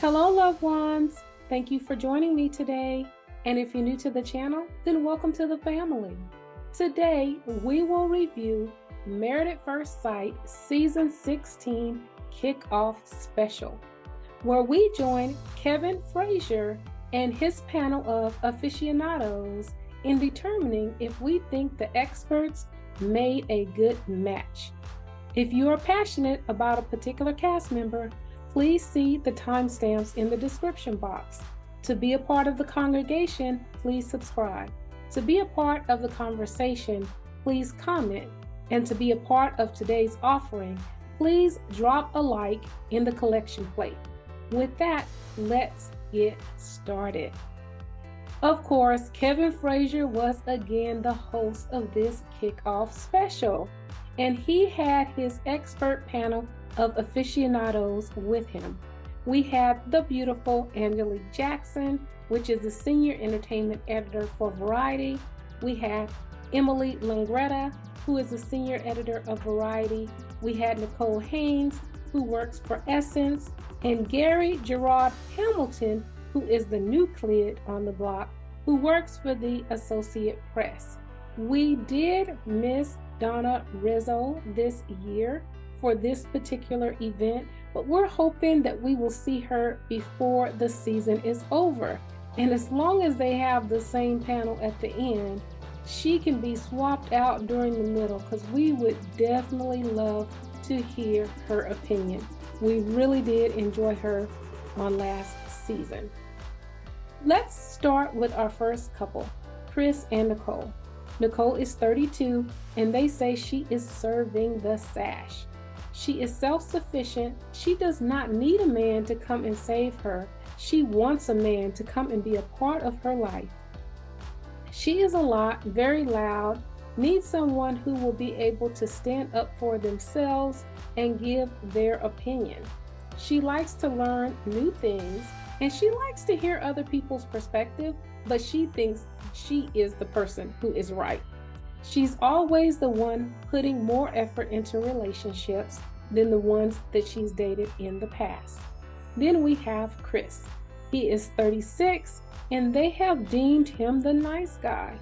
Hello, loved ones. Thank you for joining me today. And if you're new to the channel, then welcome to the family. Today, we will review Married at First Sight Season 16 Kickoff Special, where we join Kevin Frazier and his panel of aficionados in determining if we think the experts made a good match. If you are passionate about a particular cast member, please see the timestamps in the description box. To be a part of the congregation, please subscribe. To be a part of the conversation, please comment. And to be a part of today's offering, please drop a like in the collection plate. With that, let's get started. Of course, Kevin Frazier was again the host of this kickoff special, and he had his expert panel of aficionados with him. We had the beautiful Angelique Jackson, which is the senior entertainment editor for Variety. We had Emily Langretta, who is the senior editor of Variety. We had Nicole Haynes, who works for Essence, and Gary Gerard Hamilton, who is the new kid on the block, who works for the Associate Press. We did miss Donna Rizzo this year for this particular event, but we're hoping that we will see her before the season is over. And as long as they have the same panel at the end, she can be swapped out during the middle, because we would definitely love to hear her opinion. We really did enjoy her on last season. Let's start with our first couple, Chris and Nicole. Nicole is 32, and they say she is serving the sash. She is self-sufficient. She does not need a man to come and save her. She wants a man to come and be a part of her life. She is a lot, very loud, needs someone who will be able to stand up for themselves and give their opinion. She likes to learn new things, and she likes to hear other people's perspective, but she thinks she is the person who is right. She's always the one putting more effort into relationships than the ones that she's dated in the past. Then we have Chris. He is 36, and they have deemed him the nice guy.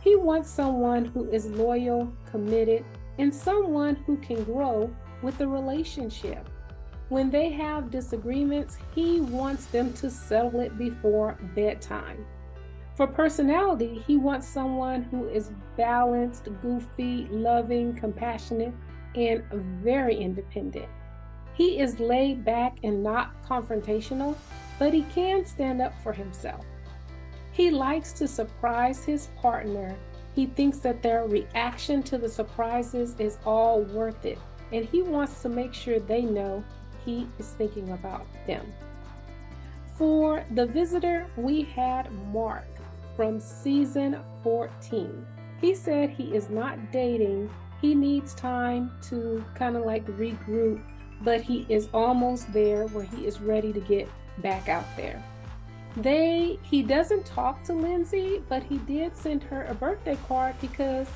He wants someone who is loyal, committed, and someone who can grow with the relationship. When they have disagreements, he wants them to settle it before bedtime. For personality, he wants someone who is balanced, goofy, loving, compassionate, and very independent. He is laid back and not confrontational, but he can stand up for himself. He likes to surprise his partner. He thinks that their reaction to the surprises is all worth it, and he wants to make sure they know he is thinking about them. For the visitor, we had Mark from season 14. He said he is not dating. He needs time to kind of like regroup, but he is almost there where he is ready to get back out there. He doesn't talk to Lindsay, but he did send her a birthday card because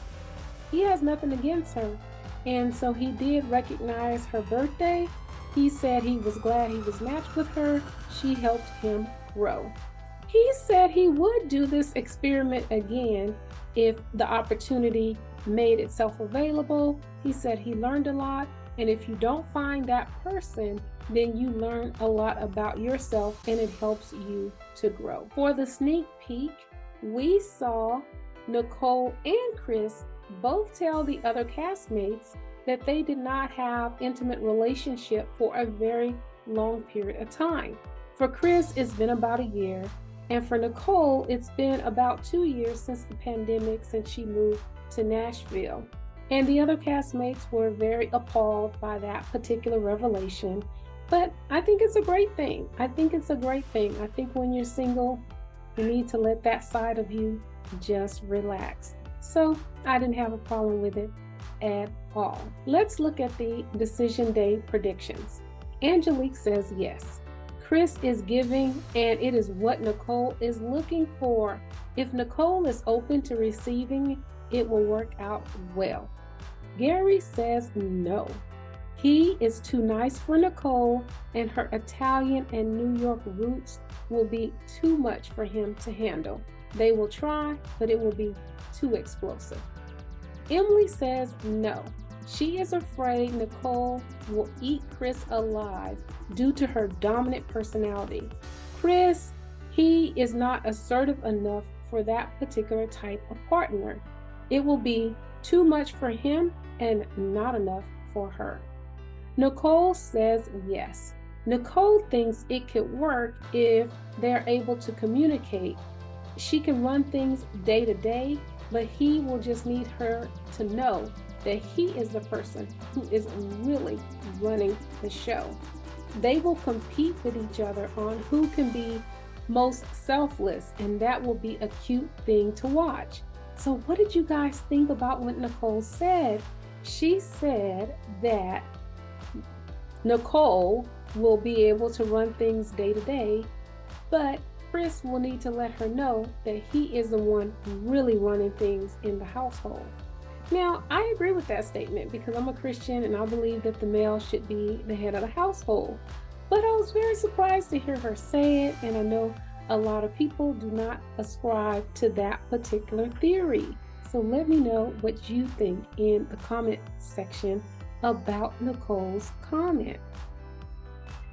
he has nothing against her. And so he did recognize her birthday. He said he was glad he was matched with her. She helped him grow. He said he would do this experiment again if the opportunity made itself available. He said he learned a lot, and if you don't find that person, then you learn a lot about yourself, and it helps you to grow. For the sneak peek, we saw Nicole and Chris both tell the other castmates that they did not have intimate relationship for a very long period of time. For Chris, it's been about a year, and for Nicole, it's been about 2 years since the pandemic, since she moved to Nashville. And the other castmates were very appalled by that particular revelation. But I think it's a great thing. I think when you're single, you need to let that side of you just relax. So I didn't have a problem with it at all. Let's look at the decision day predictions. Angelique says yes. Chris is giving, and it is what Nicole is looking for. If Nicole is open to receiving, it will work out well. Gary says no. He is too nice for Nicole, and her Italian and New York roots will be too much for him to handle. They will try, but it will be too explosive. Emily says no. She is afraid Nicole will eat Chris alive due to her dominant personality. Chris, he is not assertive enough for that particular type of partner. It will be too much for him and not enough for her. Nicole says yes. Nicole thinks it could work if they're able to communicate. She can run things day to day, but he will just need her to know that he is the person who is really running the show. They will compete with each other on who can be most selfless, and that will be a cute thing to watch. So what did you guys think about what Nicole said? She said that Nicole will be able to run things day to day, but Chris will need to let her know that he is the one really running things in the household. Now, I agree with that statement because I'm a Christian and I believe that the male should be the head of the household. But I was very surprised to hear her say it, and I know a lot of people do not ascribe to that particular theory. So let me know what you think in the comment section about Nicole's comment.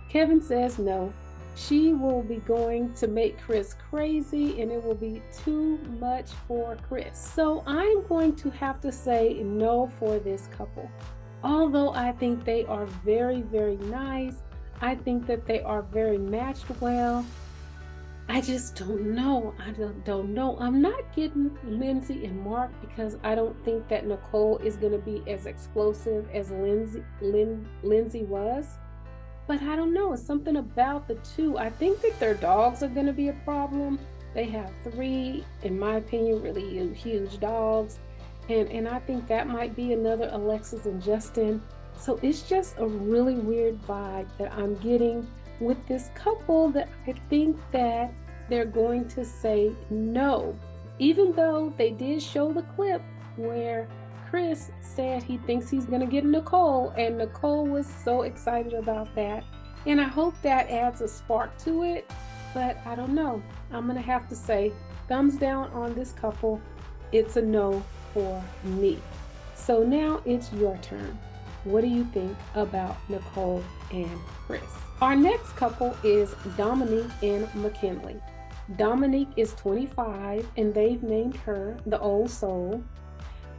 Kevin says no. She will be going to make Chris crazy and it will be too much for Chris. So I'm going to have to say no for this couple. Although I think they are very, very nice. I think that they are very matched well. I just don't know. I don't know. I'm not getting Lindsay and Mark because I don't think that Nicole is going to be as explosive as Lindsay was. But I don't know. It's something about the two. I think that their dogs are going to be a problem. They have 3, in my opinion, really huge dogs. And I think that might be another Alexis and Justin. So it's just a really weird vibe that I'm getting with this couple that I think that they're going to say no. Even though they did show the clip where Chris said he thinks he's going to get Nicole, and Nicole was so excited about that. And I hope that adds a spark to it, but I don't know. I'm going to have to say thumbs down on this couple. It's a no for me. So now it's your turn. What do you think about Nicole and Chris? Our next couple is Domynique and Mackinley. Domynique is 25 and they've named her the Old Soul.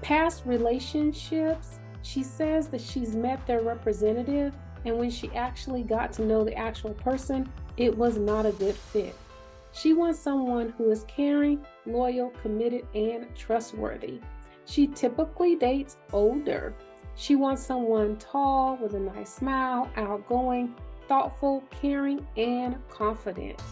Past relationships, she says that she's met their representative, and when she actually got to know the actual person, it was not a good fit. She wants someone who is caring, loyal, committed, and trustworthy. She typically dates older. She wants someone tall with a nice smile, outgoing, thoughtful, caring, and confident.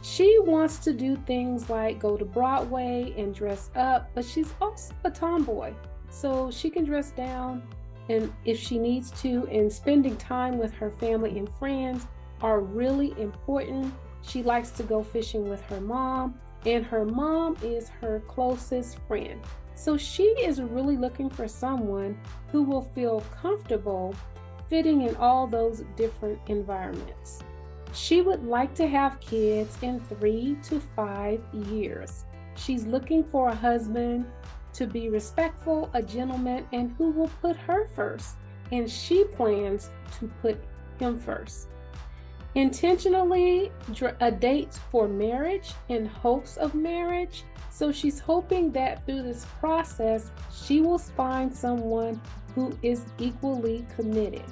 She wants to do things like go to Broadway and dress up, but she's also a tomboy, so she can dress down and if she needs to, and spending time with her family and friends are really important. She likes to go fishing with her mom, and her mom is her closest friend. So she is really looking for someone who will feel comfortable fitting in all those different environments. She would like to have kids in 3 to 5 years. She's looking for a husband to be respectful, a gentleman, and who will put her first. And she plans to put him first. Intentionally dates for marriage in hopes of marriage. So she's hoping that through this process, she will find someone who is equally committed.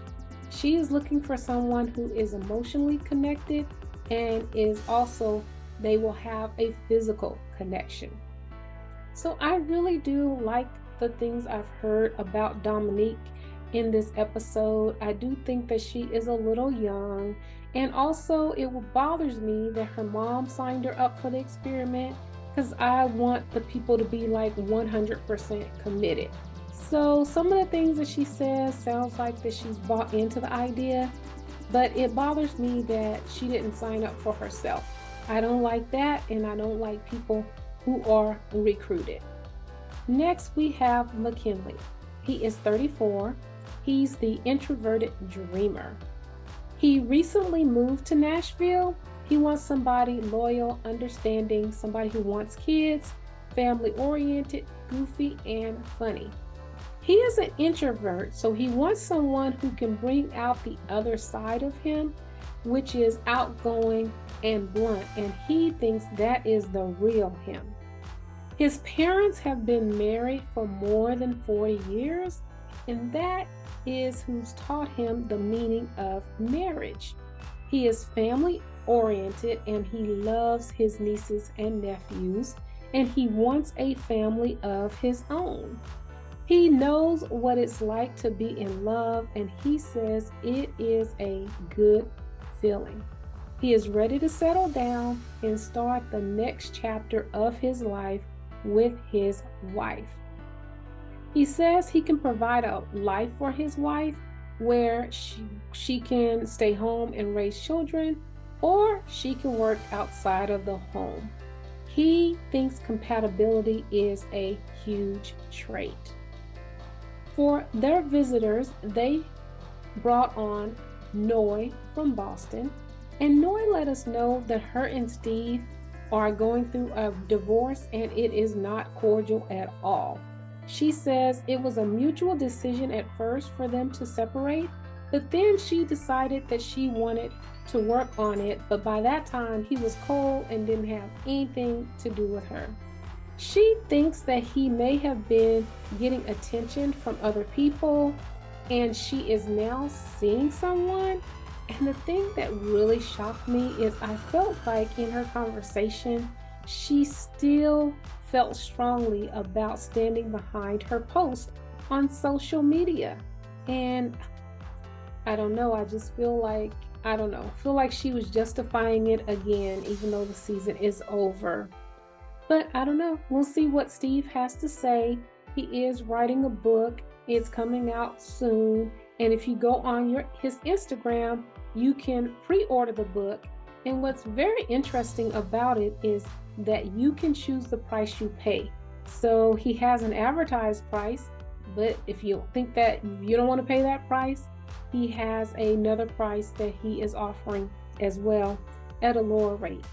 She is looking for someone who is emotionally connected and is also, they will have a physical connection. So I really do like the things I've heard about Domynique in this episode. I do think that she is a little young, and also it bothers me that her mom signed her up for the experiment because I want the people to be like 100% committed. So some of the things that she says sounds like that she's bought into the idea, but it bothers me that she didn't sign up for herself. I don't like that, and I don't like people who are recruited. Next, we have Mackinley. He is 34. He's the introverted dreamer. He recently moved to Nashville. He wants somebody loyal, understanding, somebody who wants kids, family-oriented, goofy, and funny. He is an introvert, so he wants someone who can bring out the other side of him, which is outgoing and blunt, and he thinks that is the real him. His parents have been married for more than 40 years, and that is who's taught him the meaning of marriage. He is family oriented and he loves his nieces and nephews, and he wants a family of his own. He knows what it's like to be in love, and he says it is a good feeling. He is ready to settle down and start the next chapter of his life with his wife. He says he can provide a life for his wife where she can stay home and raise children, or she can work outside of the home. He thinks compatibility is a huge trait. For their visitors, they brought on Noi from Boston, and Noi let us know that her and Steve are going through a divorce and it is not cordial at all. She says it was a mutual decision at first for them to separate, but then she decided that she wanted to work on it, but by that time he was cold and didn't have anything to do with her. She thinks that he may have been getting attention from other people, and she is now seeing someone. And the thing that really shocked me is I felt like in her conversation, she still felt strongly about standing behind her post on social media. And I don't know, I just feel like, feel like she was justifying it again, even though the season is over. But I don't know, we'll see what Steve has to say. He is writing a book, it's coming out soon. And if you go on his Instagram, you can pre-order the book. And what's very interesting about it is that you can choose the price you pay. So he has an advertised price, but if you think that you don't want to pay that price, he has another price that he is offering as well at a lower rate.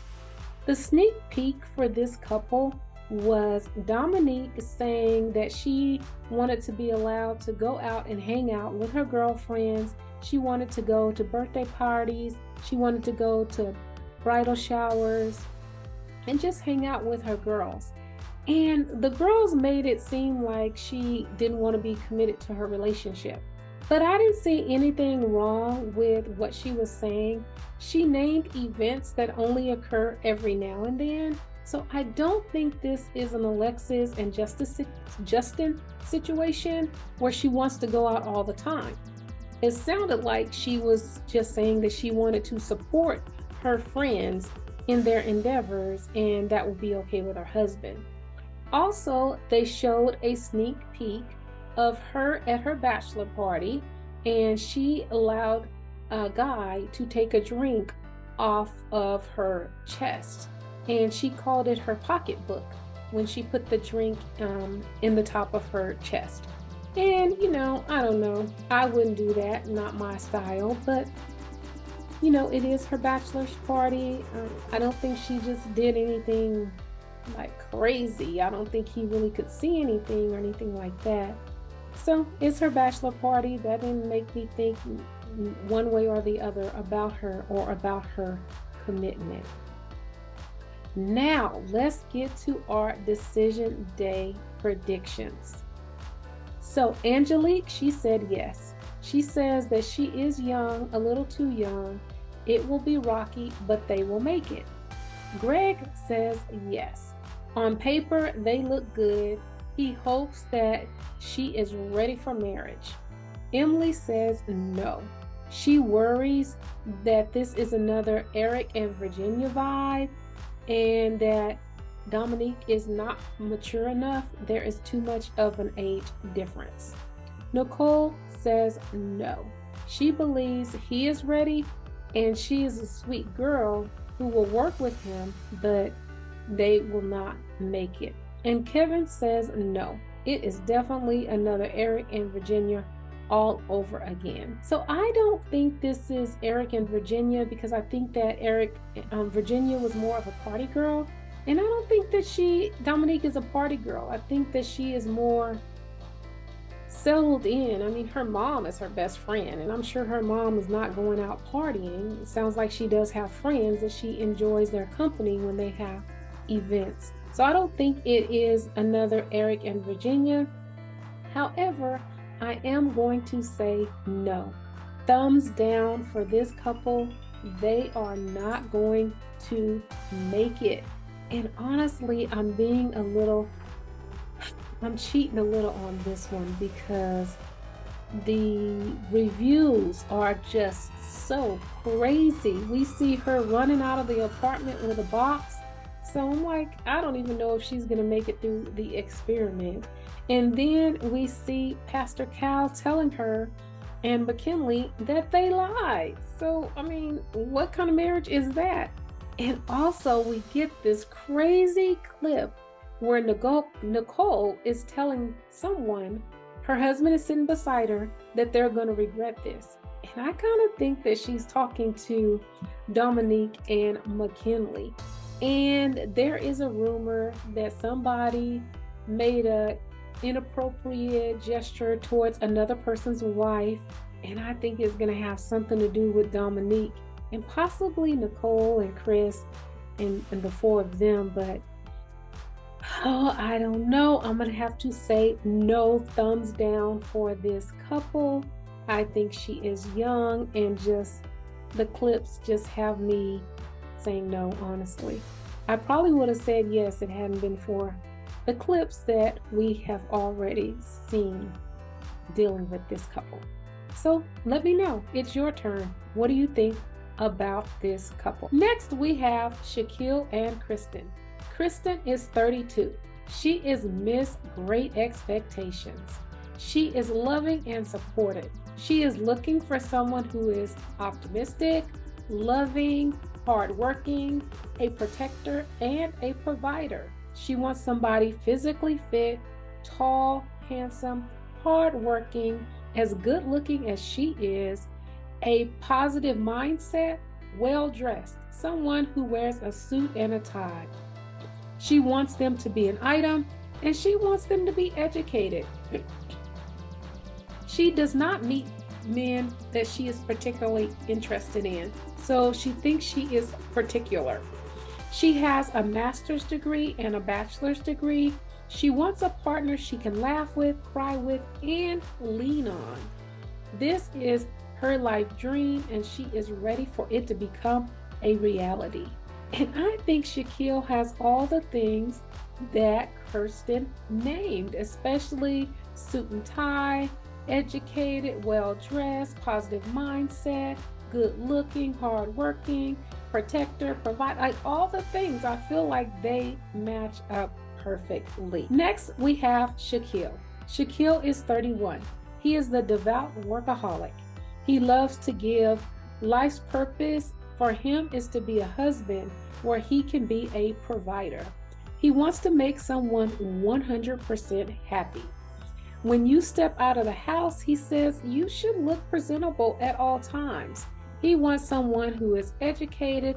The sneak peek for this couple was Domynique saying that she wanted to be allowed to go out and hang out with her girlfriends. She wanted to go to birthday parties. She wanted to go to bridal showers and just hang out with her girls. And the girls made it seem like she didn't want to be committed to her relationship. But I didn't see anything wrong with what she was saying. She named events that only occur every now and then. So I don't think this is an Alexis and Justin situation where she wants to go out all the time. It sounded like she was just saying that she wanted to support her friends in their endeavors, and that would be okay with her husband. Also, they showed a sneak peek of her at her bachelor party, and she allowed a guy to take a drink off of her chest, and she called it her pocketbook when she put the drink in the top of her chest. And I don't know, I wouldn't do that, not my style, but it is her bachelor's party. I don't think she just did anything like crazy. I don't think he really could see anything or anything like that. So it's her bachelor party. That didn't make me think one way or the other about her or about her commitment. Now let's get to our decision day predictions. So Angelique, she said yes. She says that she is young, a little too young. It will be rocky, but they will make it. Greg says yes. On paper, they look good. He hopes that she is ready for marriage. Emily says no. She worries that this is another Eric and Virginia vibe, and that Domynique is not mature enough. There is too much of an age difference. Nicole says no. She believes he is ready, and she is a sweet girl who will work with him, but they will not make it. And Kevin says no. It is definitely another Eric and Virginia all over again. So I don't think this is Eric and Virginia, because I think that Virginia was more of a party girl. And I don't think that Domynique is a party girl. I think that she is more settled in. I mean, her mom is her best friend, and I'm sure her mom is not going out partying. It sounds like she does have friends that she enjoys their company when they have events. So I don't think it is another Eric and Virginia. However, I am going to say no. Thumbs down for this couple. They are not going to make it. And honestly, I'm cheating a little on this one, because the reviews are just so crazy. We see her running out of the apartment with a box. So I'm like, I don't even know if she's going to make it through the experiment. And then we see Pastor Cal telling her and Mackinley that they lied. So, I mean, what kind of marriage is that? And also we get this crazy clip where Nicole is telling someone, her husband is sitting beside her, that they're going to regret this. And I kind of think that she's talking to Domynique and Mackinley. And there is a rumor that somebody made an inappropriate gesture towards another person's wife. And I think it's going to have something to do with Domynique and possibly Nicole and Chris and the four of them. But I don't know. I'm going to have to say no, thumbs down for this couple. I think she is young, and just the clips just have me saying no, honestly. I probably would have said yes if it hadn't been for the clips that we have already seen dealing with this couple. So let me know. It's your turn. What do you think about this couple? Next, we have Shaquille and Kirsten. Kirsten is 32. She is Miss Great Expectations. She is loving and supportive. She is looking for someone who is optimistic, loving, hardworking, a protector, and a provider. She wants somebody physically fit, tall, handsome, hardworking, as good looking as she is, a positive mindset, well-dressed, someone who wears a suit and a tie. She wants them to be an item, and she wants them to be educated. She does not meet men that she is particularly interested in, so she thinks she is particular. She has a master's degree and a bachelor's degree. She wants a partner she can laugh with, cry with, and lean on. This is her life dream, and she is ready for it to become a reality. And I think Shaquille has all the things that Kirsten named, especially suit and tie, educated, well-dressed, positive mindset, good looking, hardworking, protector, provide, like all the things. I feel like they match up perfectly. Next, we have Shaquille. Shaquille is 31. He is the devout workaholic. He loves to give. Life's purpose for him is to be a husband where he can be a provider. He wants to make someone 100% happy. When you step out of the house, he says you should look presentable at all times. He wants someone who is educated,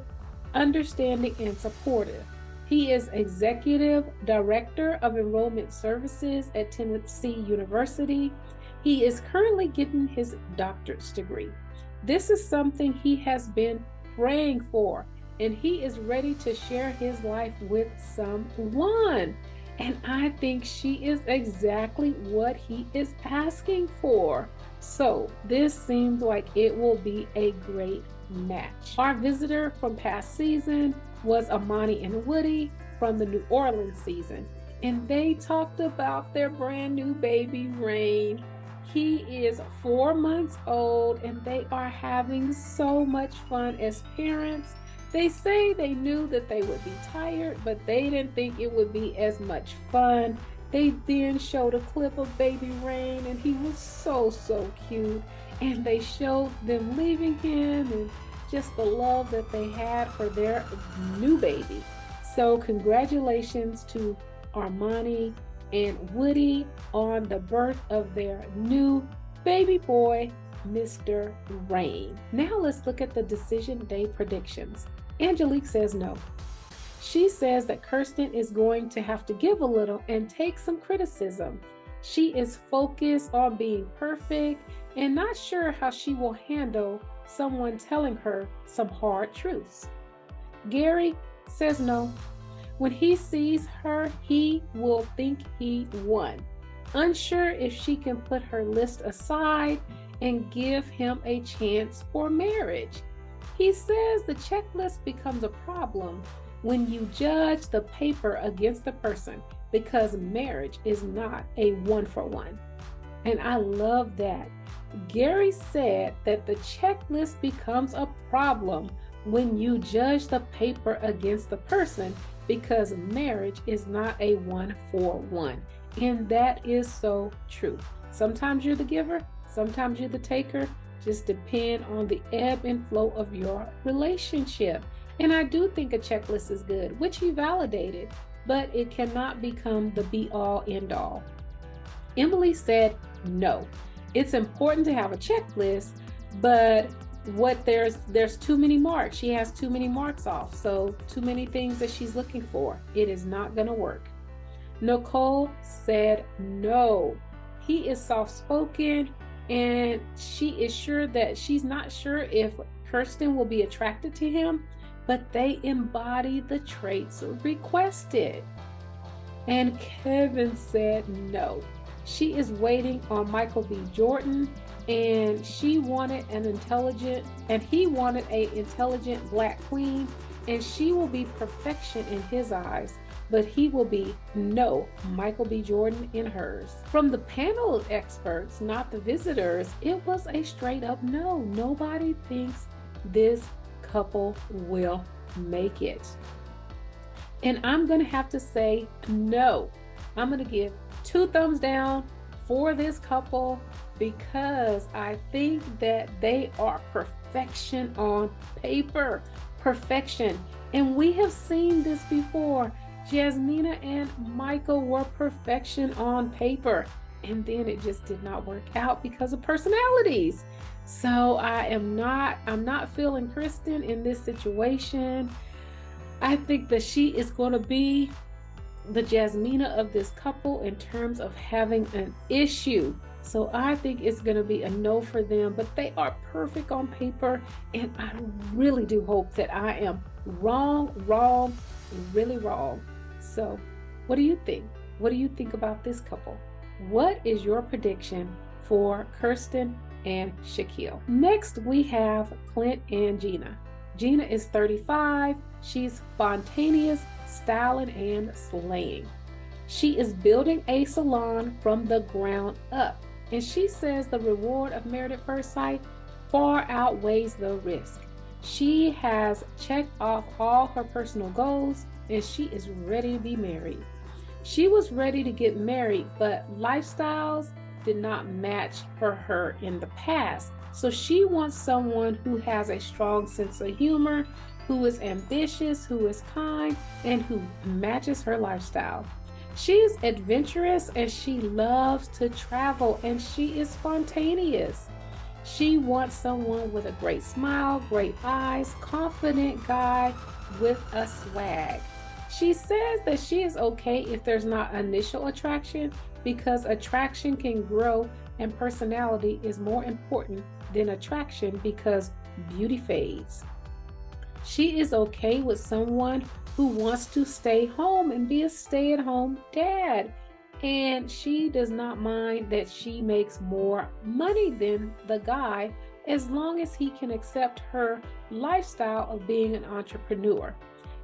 understanding, and supportive. He is Executive Director of Enrollment Services at Tennessee University. He is currently getting his doctorate degree. This is something he has been praying for, and he is ready to share his life with someone. And I think she is exactly what he is asking for. So this seems like it will be a great match. Our visitor from past season was Amani and Woody from the New Orleans season, and they talked about their brand new baby, Rain. He is 4 months old, and they are having so much fun as parents. They say they knew that they would be tired, but they didn't think it would be as much fun. They then showed a clip of baby Rain, and he was so cute. And they showed them leaving him and just the love that they had for their new baby. So congratulations to Armani and Woody on the birth of their new baby boy, Mr. Rain. Now let's look at the decision day predictions. Angelique says no. She says that Kirsten is going to have to give a little and take some criticism. She is focused on being perfect and not sure how she will handle someone telling her some hard truths. Gary says no. When he sees her, he will think he won. Unsure if she can put her list aside and give him a chance for marriage. He says the checklist becomes a problem when you judge the paper against the person, because marriage is not a 1-for-1. And I love that. Gary said that the checklist becomes a problem when you judge the paper against the person, because marriage is not a 1-for-1. And that is so true. Sometimes you're the giver, sometimes you're the taker. Just depend on the ebb and flow of your relationship. And I do think a checklist is good, which he validated, but it cannot become the be-all, end-all. Emily said no. It's important to have a checklist, but there's too many marks. She has too many marks off, so too many things that she's looking for. It is not going to work. Nicole said no. He is soft-spoken, and she is sure that she's not sure if Kirsten will be attracted to him, but they embody the traits requested. And Kevin said no. She is waiting on Michael B. Jordan, and he wanted an intelligent black queen, and she will be perfection in his eyes, but he will be no Michael B. Jordan in hers. From the panel of experts, not the visitors, it was a straight up no. Nobody thinks this couple will make it. And I'm going to have to say no. I'm going to give 2 thumbs down for this couple, because I think that they are perfection on paper. Perfection. And we have seen this before. Jasmina and Michael were perfection on paper, and then it just did not work out because of personalities. So I'm not feeling Kirsten in this situation. I think that she is going to be the Jasmina of this couple in terms of having an issue. So I think it's going to be a no for them, but they are perfect on paper, and I really do hope that I am wrong, really wrong. So what do you think? What do you think about this couple? What is your prediction for Kirsten and Shaquille? Next, we have Clint and Gina. Gina is 35. She's spontaneous, styling, and slaying. She is building a salon from the ground up, and she says the reward of married at first sight far outweighs the risk. She has checked off all her personal goals, and she is ready to be married. She was ready to get married, but lifestyles did not match for her in the past. So she wants someone who has a strong sense of humor, who is ambitious, who is kind, and who matches her lifestyle. She is adventurous, and she loves to travel, and she is spontaneous. She wants someone with a great smile, great eyes, confident guy with a swag. She says that she is okay if there's not initial attraction, because attraction can grow and personality is more important than attraction, because beauty fades. She is okay with someone who wants to stay home and be a stay-at-home dad. And she does not mind that she makes more money than the guy, as long as he can accept her lifestyle of being an entrepreneur.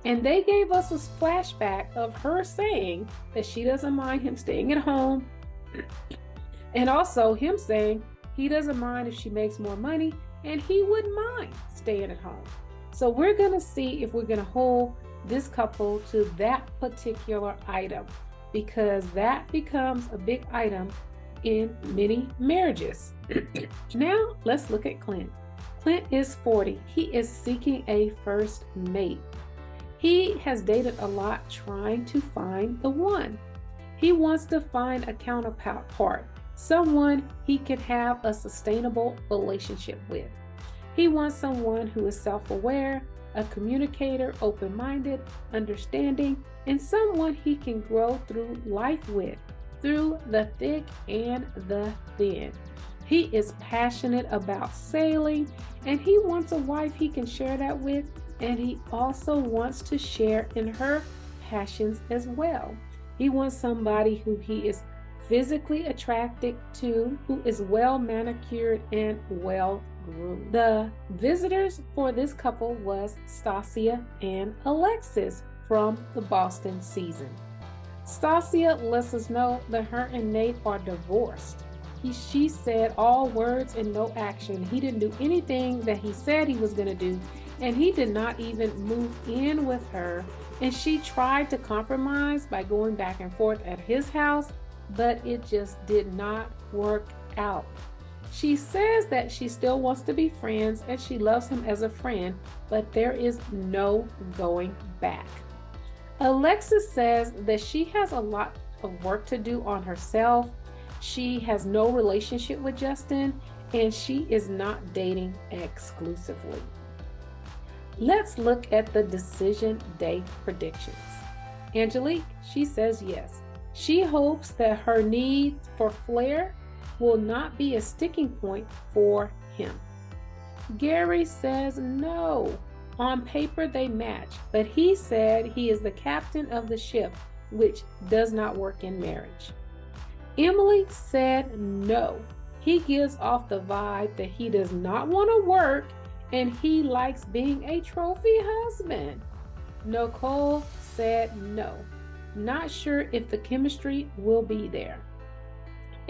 And they gave us a flashback of her saying that she doesn't mind him staying at home, and also him saying he doesn't mind if she makes more money, and he wouldn't mind staying at home. So we're going to see if we're going to hold this couple to that particular item, because that becomes a big item in many marriages. Now let's look at Clint. Clint is 40. He is seeking a first mate. He has dated a lot trying to find the one. He wants to find a counterpart, someone he can have a sustainable relationship with. He wants someone who is self-aware, a communicator, open-minded, understanding, and someone he can grow through life with, through the thick and the thin. He is passionate about sailing, and he wants a wife he can share that with, and he also wants to share in her passions as well. He wants somebody who he is physically attracted to, who is well manicured and well groomed. The visitors for this couple was Stasia and Alexis from the Boston season. Stasia lets us know that her and Nate are divorced. She said all words and no action. He didn't do anything that he said he was going to do, and he did not even move in with her. And she tried to compromise by going back and forth at his house, but it just did not work out. She says that she still wants to be friends and she loves him as a friend, but there is no going back. Alexis says that she has a lot of work to do on herself. She has no relationship with Justin, and she is not dating exclusively. Let's look at the decision day predictions. Angelique, she says yes. She hopes that her need for flair will not be a sticking point for him. Gary says no. On paper they match, but he said he is the captain of the ship, which does not work in marriage. Emily said no. He gives off the vibe that he does not want to work and he likes being a trophy husband. Nicole said no. Not sure if the chemistry will be there.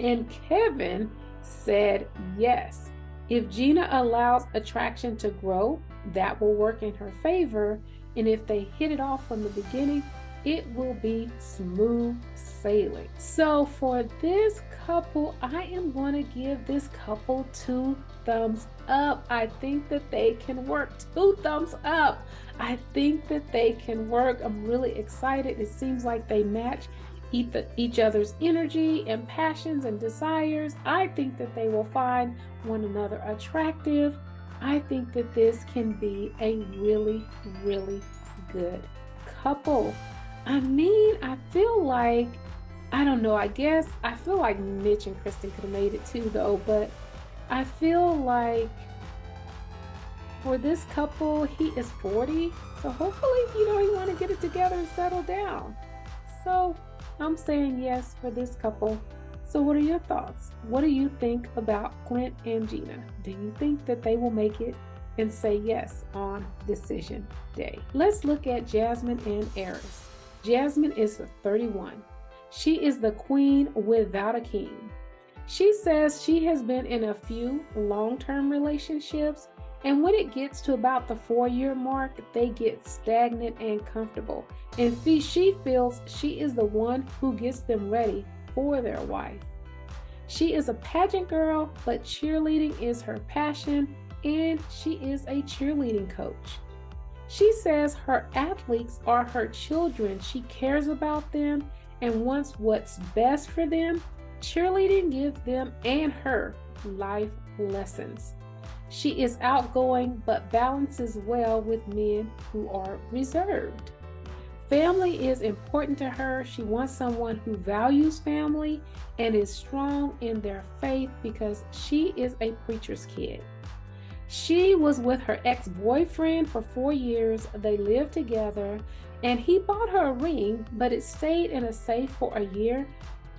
And Kevin said yes. If Gina allows attraction to grow, that will work in her favor. And if they hit it off from the beginning, it will be smooth sailing. So for this couple, I am going to give this couple 2 thumbs up. I think that they can work. 2 thumbs up. I think that they can work. I'm really excited. It seems like they match each other's energy and passions and desires. I think that they will find one another attractive. I think that this can be a really, really good couple. I mean, I feel like, I don't know, I feel like Mitch and Kristen could have made it too though, but I feel like for this couple, he is 40, so hopefully, he want to get it together and settle down. So I'm saying yes for this couple. So what are your thoughts? What do you think about Clint and Gina? Do you think that they will make it and say yes on decision day? Let's look at Jasmine and Airris. Jasmine is 31. She is the queen without a king. She says she has been in a few long-term relationships, and when it gets to about the 4-year mark, they get stagnant and comfortable. And she feels she is the one who gets them ready for their wife. She is a pageant girl, but cheerleading is her passion, and she is a cheerleading coach. She says her athletes are her children. She cares about them and wants what's best for them. Cheerleading gives them and her life lessons. She is outgoing but balances well with men who are reserved. Family is important to her. She wants someone who values family and is strong in their faith because she is a preacher's kid. She was with her ex-boyfriend for 4 years. They lived together and he bought her a ring, but it stayed in a safe for a year.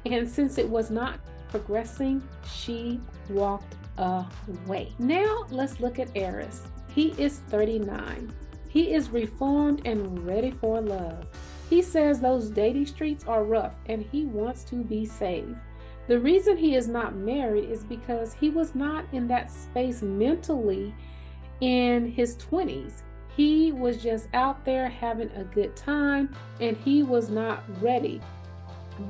And since it was not progressing, she walked away. Now let's look at Airris. He is 39. He is reformed and ready for love. He says those dating streets are rough and he wants to be saved. The reason he is not married is because he was not in that space mentally in his 20s. He was just out there having a good time and he was not ready.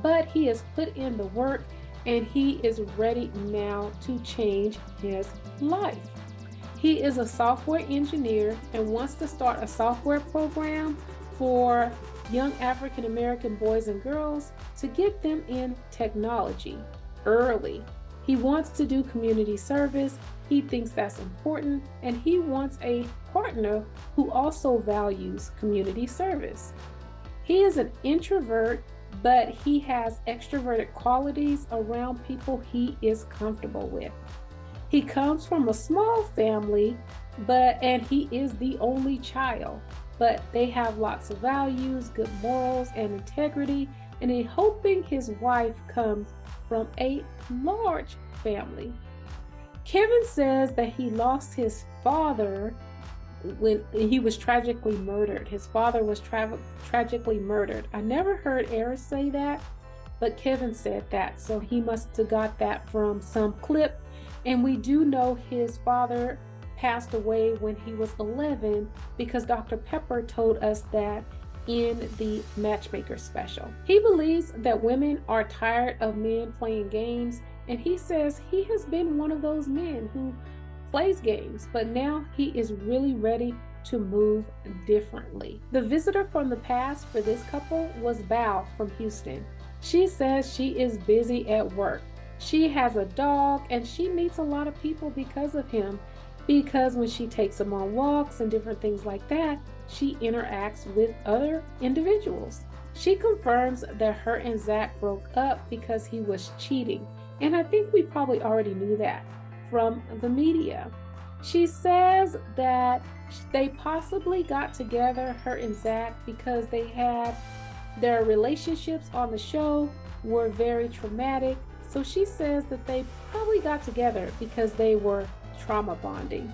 But he has put in the work and he is ready now to change his life. He is a software engineer and wants to start a software program for young African American boys and girls to get them in technology. early. He wants to do community service. He thinks that's important, and he wants a partner who also values community service. He is an introvert, but he has extroverted qualities around people he is comfortable with. He comes from a small family, and he is the only child, but they have lots of values, good morals, and integrity, and he's hoping his wife comes from a large family. Kevin says that he lost his father when he was tragically murdered. His father was tragically murdered. I never heard Airris say that, but Kevin said that, so he must have got that from some clip. And we do know his father passed away when he was 11 because Dr. Pepper told us that in the Matchmaker special. He believes that women are tired of men playing games, and he says he has been one of those men who plays games, but now he is really ready to move differently. The visitor from the past for this couple was Val from Houston. She says she is busy at work. She has a dog, and she meets a lot of people because of him, because when she takes him on walks and different things like that, she interacts with other individuals. She confirms that her and Zach broke up because he was cheating, and I think we probably already knew that from the media. She says that they possibly got together, her and Zach, because they had their relationships on the show were very traumatic. So she says that they probably got together because they were trauma bonding.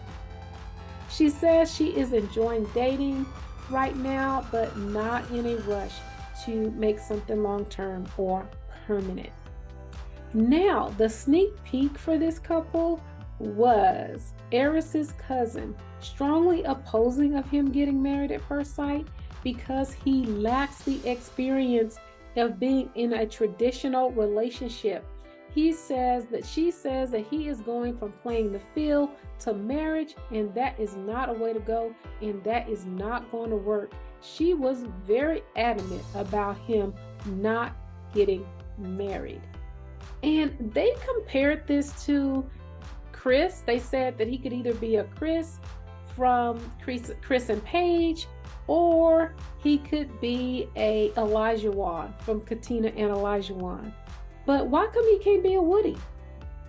She says she is enjoying dating right now, but not in a rush to make something long-term or permanent. Now, the sneak peek for this couple was Airris's cousin strongly opposing of him getting married at first sight because he lacks the experience of being in a traditional relationship. She says that he is going from playing the field to marriage, and that is not a way to go, and that is not going to work. She was very adamant about him not getting married. And they compared this to Chris. They said that he could either be a Chris from Chris and Paige, or he could be a Elijah Wan from Katina and Elijah Wan. But why come he can't be a Woody?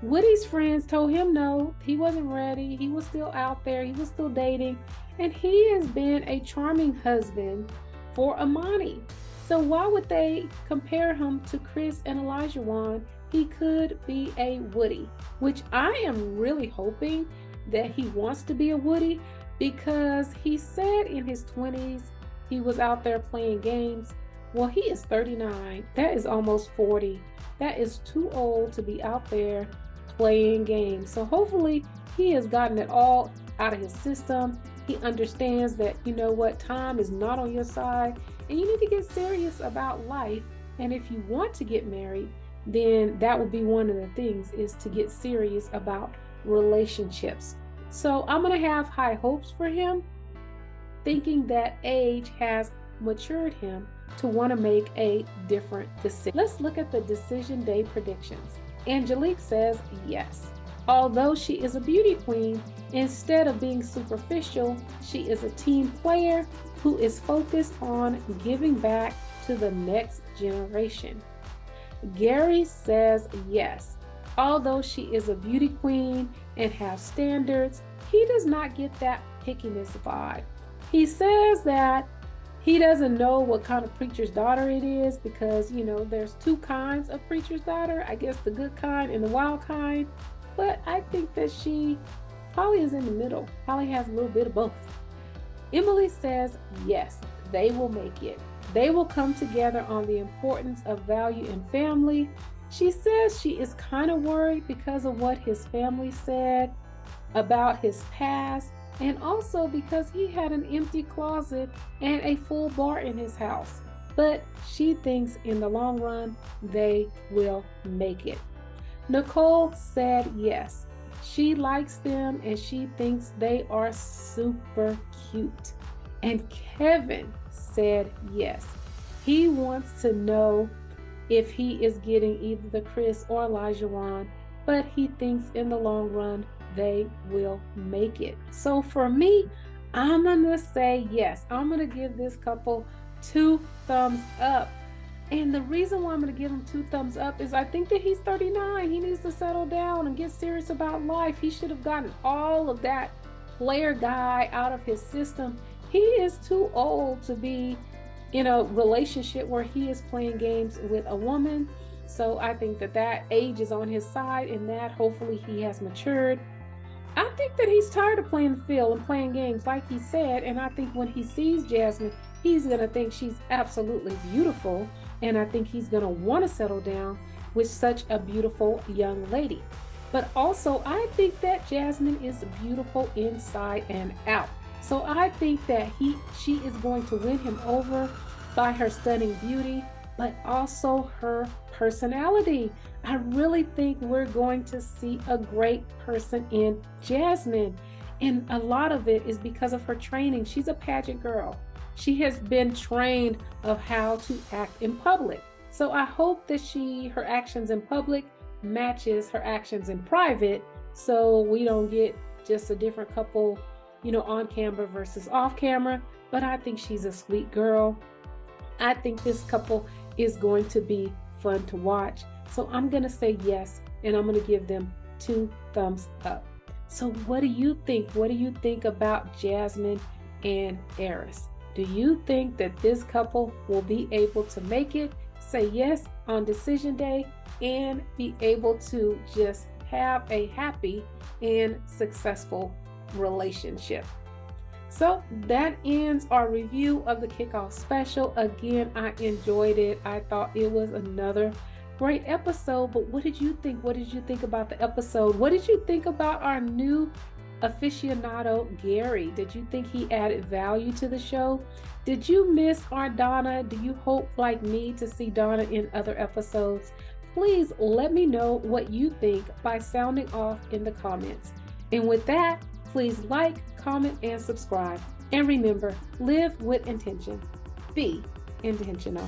Woody's friends told him no, he wasn't ready. He was still out there. He was still dating. And he has been a charming husband for Amani. So why would they compare him to Chris and Elijah Wan? He could be a Woody, which I am really hoping that he wants to be a Woody, because he said in his 20s he was out there playing games. Well, he is 39. That is almost 40. That is too old to be out there playing games. So hopefully he has gotten it all out of his system. He understands that, you know what, time is not on your side, and you need to get serious about life. And if you want to get married, then that would be one of the things, is to get serious about relationships. So I'm going to have high hopes for him, thinking that age has matured him to want to make a different decision. Let's look at the decision day predictions. Angelique says yes. Although she is a beauty queen, instead of being superficial, she is a team player who is focused on giving back to the next generation. Gary says yes. Although she is a beauty queen and has standards, he does not get that pickiness vibe. He says that he doesn't know what kind of preacher's daughter it is, because, you know, there's two kinds of preacher's daughter. I guess the good kind and the wild kind. But I think that she probably is in the middle, probably has a little bit of both. Emily says yes, they will make it. They will come together on the importance of value and family. She says she is kind of worried because of what his family said about his past, and also because he had an empty closet and a full bar in his house. But she thinks in the long run, they will make it. Nicole said yes. She likes them and she thinks they are super cute. And Kevin said yes. He wants to know if he is getting either the Chris or Elijah, but he thinks in the long run they will make it. So for me, I'm gonna say yes. I'm gonna give this couple 2 thumbs up. And the reason why I'm going to give him 2 thumbs up is I think that he's 39. He needs to settle down and get serious about life. He should have gotten all of that player guy out of his system. He is too old to be in a relationship where he is playing games with a woman. So I think that age is on his side, and that hopefully he has matured. I think that he's tired of playing the field and playing games like he said. And I think when he sees Jasmine, he's going to think she's absolutely beautiful. And I think he's going to want to settle down with such a beautiful young lady. But also, I think that Jasmine is beautiful inside and out. So I think that she is going to win him over by her stunning beauty, but also her personality. I really think we're going to see a great person in Jasmine. And a lot of it is because of her training. She's a pageant girl. She has been trained of how to act in public. So I hope that her actions in public matches her actions in private, so we don't get just a different couple, on camera versus off camera. But I think she's a sweet girl. I think this couple is going to be fun to watch. So I'm going to say yes, and I'm going to give them 2 thumbs up. So what do you think? What do you think about Jasmine and Airris? Do you think that this couple will be able to make it, say yes on decision day, and be able to just have a happy and successful relationship? So that ends our review of the Kickoff special. Again, I enjoyed it. I thought it was another great episode. But what did you think? What did you think about the episode? What did you think about our new aficionado, Gary? Did you think he added value to the show? Did you miss our Donna? Do you hope, like me, to see Donna in other episodes? Please let me know what you think by sounding off in the comments. And with that, please like, comment, and subscribe. And remember, live with intention. Be intentional.